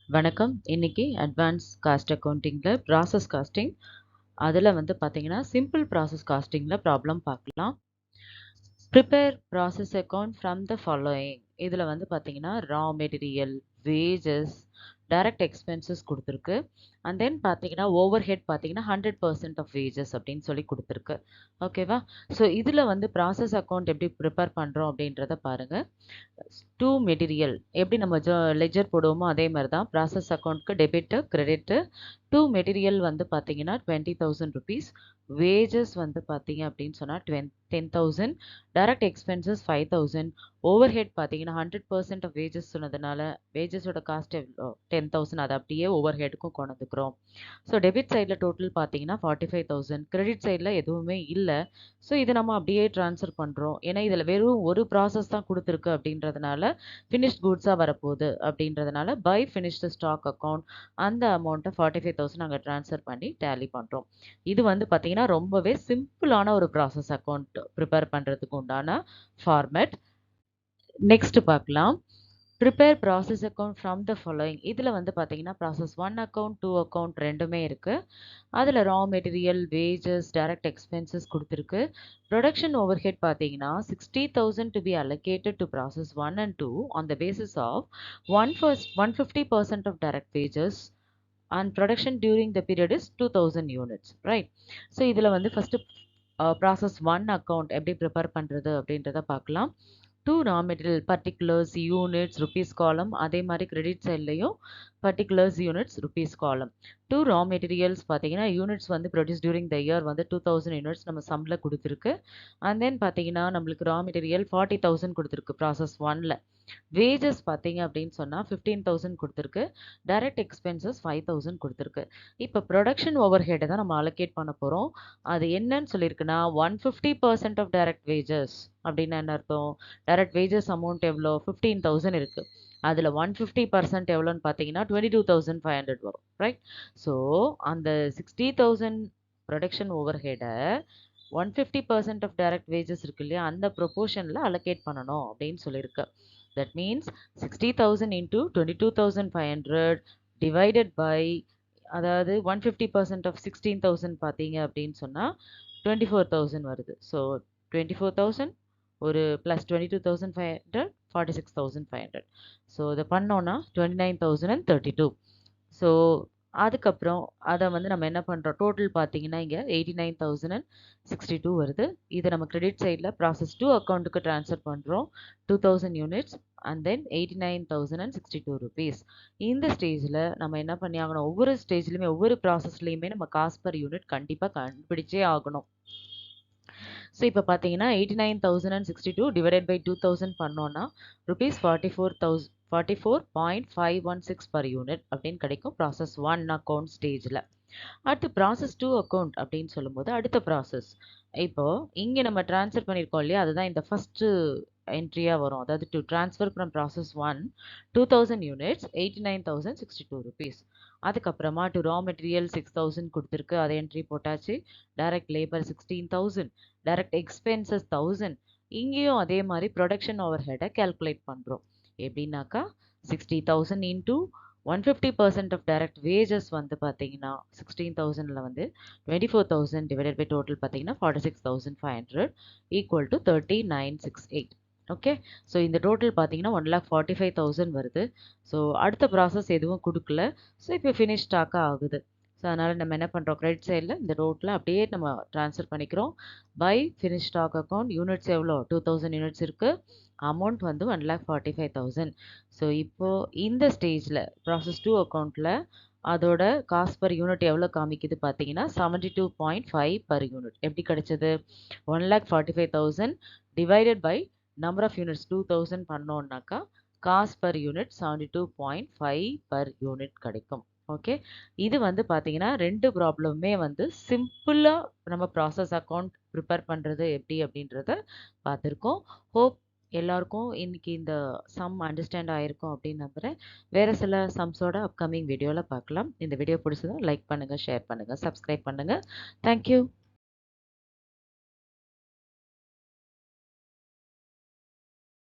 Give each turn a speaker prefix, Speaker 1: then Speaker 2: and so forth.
Speaker 1: வணக்கம். இன்னைக்கு advance cost அக்கவுண்டிங்ல ப்ராசஸ் காஸ்டிங் அதில் வந்து பார்த்தீங்கன்னா சிம்பிள் ப்ராசஸ் காஸ்டிங்கில் ப்ராப்ளம் பார்க்கலாம். Prepare process account from the following. இதில் வந்து பார்த்தீங்கன்னா raw material, wages, direct expenses கொடுத்துருக்கு. அண்ட் தென் பார்த்தீங்கன்னா ஓவர் ஹெட் பார்த்தீங்கன்னா 100% ஆஃப் வேஜஸ் அப்படின்னு சொல்லி கொடுத்துருக்கு. ஓகேவா? ஸோ இதில் வந்து ப்ராசஸ் அக்கவுண்ட் எப்படி ப்ரிப்பேர் பண்ணுறோம் அப்படின்றத பாருங்கள். டூ மெட்டீரியல் எப்படி நம்ம லெஜர் போடுவோமோ அதே மாதிரி தான் ப்ராசஸ் அக்கௌண்ட்க்கு டெபிட்டு கிரெடிட்டு. டூ மெட்டீரியல் வந்து பார்த்தீங்கன்னா 20,000 ருபீஸ். வேஜஸ் வந்து பார்த்தீங்க அப்படின்னு சொன்னால் 10,000. Direct expenses 5,000. ஓவர் ஹெட் பார்த்தீங்கன்னா 100% ஆஃப் வேஜஸ் சொன்னதுனால வேஜஸோட காஸ்ட் எவ்வளோ 10,000, அதை அப்படியே ஓவர் ஹெட்டுக்கும் கொண்டுக்கிறோம். ஸோ டெபிட் சைடில் டோட்டல் பார்த்தீங்கன்னா 45,000. கிரெடிட் சைடில் எதுவுமே இல்லை. ஸோ இதை நம்ம அப்படியே ட்ரான்ஸ்ஃபர் பண்ணுறோம். ஏன்னா இதில் வெறும் ஒரு ப்ராசஸ் தான் கொடுத்துருக்கு அப்படின்றதுனால ஃபினிஷ்ட் குட்ஸாக வரப்போகுது அப்படின்றதுனால பை ஃபினிஷ்டு ஸ்டாக் அக்கௌண்ட் அந்த அமௌண்ட்டை 45,000 நாங்கள் ட்ரான்ஸ்ஃபர் பண்ணி டேலி பண்ணுறோம். இது வந்து பார்த்தீங்கன்னா ரொம்பவே சிம்பிளான ஒரு ப்ராசஸ் அக்கௌண்ட் ப்ரிப்பேர் பண்ணுறதுக்கு உண்டான ஃபார்மேட். நெக்ஸ்ட் பார்க்கலாம். Prepare process account from the following. இதில் வந்து பார்த்தீங்கன்னா ப்ராசஸ் 1 அக்கௌண்ட் 2 அக்கௌண்ட் ரெண்டுமே இருக்குது. அதில் raw material, wages, direct expenses கொடுத்துருக்கு. ப்ரொடக்ஷன் ஓவர் ஹெட் பார்த்தீங்கன்னா 60,000 to be allocated to process 1 and 2 on the basis of 150% of direct wages and production during the period is 2,000 units, right? So இதில் வந்து first process 1 account எப்படி prepare பண்ணுறது அப்படின்றத பார்க்கலாம். To raw material particulars, units, rupees column, அதே மாதிரி credit சைட்லையும் particulars, units, rupees column. To raw materials பார்த்தீங்கன்னா யூனிட்ஸ் வந்து ப்ரொடியூஸ் டியூரிங் த இயர் வந்து 2,000 யூனிட்ஸ் நம்ம சம்மில் கொடுத்துருக்கு. அண்ட் தென் பார்த்தீங்கன்னா நம்மளுக்கு ரா மெட்டீரியல் 40,000 கொடுத்துருக்கு ப்ராசஸ் 1ல். வேஜஸ் பார்த்தீங்க அப்படின்னு சொன்னால் 15,000 கொடுத்துருக்கு. டைரக்ட் எக்ஸ்பென்சஸ் 5,000 கொடுத்துருக்கு. இப்போ ப்ரொடக்ஷன் ஓவர் ஹெட்டை தான் நம்ம அலோகேட் பண்ண போகிறோம். அது என்னன்னு சொல்லியிருக்குன்னா 150% ஆஃப் டைரக்ட் வேஜஸ் அப்படின்னா என்ன அர்த்தம்? டைரக்ட் வேஜஸ் அமௌண்ட் எவ்வளோ? 15,000 இருக்குது. அதில் 150% எவ்வளோன்னு பார்த்தீங்கன்னா 22,500 வரும், ரைட்? ஸோ அந்த 60,000 ப்ரொடக்ஷன் ஓவர் ஹெடை 150% ஆஃப் டைரக்ட் வேஜஸ் இருக்கு இல்லையா, அந்த ப்ரொபோர்ஷனில் அலோகேட் பண்ணணும் அப்படின்னு சொல்லியிருக்கு. That means 60,000 into 22,500 divided by, அதாவது 150% ஆஃப் 16,000 பார்த்தீங்க அப்படின்னு சொன்னால் 24,000 வருது. ஸோ 24,000 ஒரு ப்ளஸ் 22,500 46,500. ஸோ இதை பண்ணோன்னா 29,032. ஸோ அதுக்கப்புறம் அதை வந்து நம்ம என்ன பண்ணுறோம், டோட்டல் பார்த்தீங்கன்னா இங்கே 89,062 வருது. இதை நம்ம கிரெடிட் சைடில் ப்ராசஸ் 2 அக்கௌண்ட்டுக்கு ட்ரான்ஸ்ஃபர் பண்ணுறோம். 2,000 யூனிட்ஸ் அண்ட் தென் 89,062 ருபீஸ். இந்த ஸ்டேஜில் நம்ம என்ன பண்ணி ஆகணும், ஒவ்வொரு ஸ்டேஜ்லையுமே ஒவ்வொரு ப்ராசஸ்லையுமே நம்ம காஸ்ட் பர் யூனிட் கண்டிப்பாக கண்டுபிடிச்சே ஆகணும். ஸோ இப்போ பார்த்தீங்கன்னா 89,062 டிவைடட் பை 2,000 பண்ணோன்னா ருபீஸ் 44.516 பர் யூனிட் அப்படின்னு கிடைக்கும் ப்ராசஸ் 1 அக்கௌண்ட் ஸ்டேஜில். அடுத்து ப்ராசஸ் 2 அக்கௌண்ட் அப்படின்னு சொல்லும்போது அடுத்த ப்ராசஸ். இப்போ இங்கே நம்ம ட்ரான்ஸ்ஃபர் பண்ணியிருக்கோம் இல்லையா, அதுதான் இந்த ஃபஸ்ட்டு என்ட்ரியாக வரும். அதாவது to transfer from process 1 2,000 units 89,062 rupees. அதுக்கப்புறமா டு ரா மெட்டீரியல் 6,000 கொடுத்துருக்கு, அதை என்ட்ரி போட்டாச்சு. Direct labour 16,000, direct expenses 1,000. இங்கேயும் அதே மாதிரி ப்ரொடக்ஷன் ஓவர் ஹெட்டை கேல்குலேட் பண்ணுறோம். எப்படின்னாக்கா 60,000 இன்டூ 150% ஆஃப் டைரக்ட் வேஜஸ் வந்து பார்த்தீங்கன்னா 16,000ல் வந்து 24,000 டிவைடட் பை டோட்டல் பார்த்தீங்கன்னா 46,500 ஈக்குவல் டு 3968. ஓகே, ஸோ இந்த டோட்டல் பார்த்தீங்கன்னா 1,45,000 வருது. ஸோ அடுத்த ப்ராசஸ் எதுவும் கொடுக்கல. ஸோ இப்போ ஃபினிஷ் ஸ்டாக்காக ஆகுது. ஸோ அதனால் நம்ம என்ன பண்ணுறோம், கிரெடிட் சைடில் இந்த டோட்டலை அப்படியே நம்ம ட்ரான்ஸ்ஃபர் பண்ணிக்கிறோம். By finish stock account units எவ்வளோ 2,000 யூனிட்ஸ் இருக்குது. அமௌண்ட் வந்து 1,45,000. ஸோ இப்போது இந்த ஸ்டேஜில் ப்ராசஸ் 2 அக்கௌண்ட்டில் அதோட காஸ்ட் பர் யூனிட் எவ்வளோ காமிக்குது பார்த்தீங்கன்னா 72.5 பர் யூனிட். எப்படி கிடைச்சது? 1,45,000 divided by number of units 2,000 பண்ணோன்னாக்கா cost per unit 72.5 per unit கிடைக்கும். ஓகே, இது வந்து பார்த்தீங்கன்னா ரெண்டு ப்ராப்ளமுமே வந்து சிம்பிளாக நம்ம ப்ராசஸ் அக்கௌண்ட் ப்ரிப்பேர் பண்ணுறது எப்படி அப்படின்றத பார்த்துருக்கோம். ஹோப் எல்லாருக்கும் இன்னைக்கு இந்த சம் அண்டர்ஸ்டாண்ட் ஆயிருக்கும் அப்படின்னு நம்புகிறேன். வேறு சில சம்ஸோட அப்கமிங் வீடியோவில் பார்க்கலாம். இந்த வீடியோ பிடிச்சதா லைக் பண்ணுங்கள், ஷேர் பண்ணுங்கள், சப்ஸ்கிரைப் பண்ணுங்கள். தேங்க்யூ.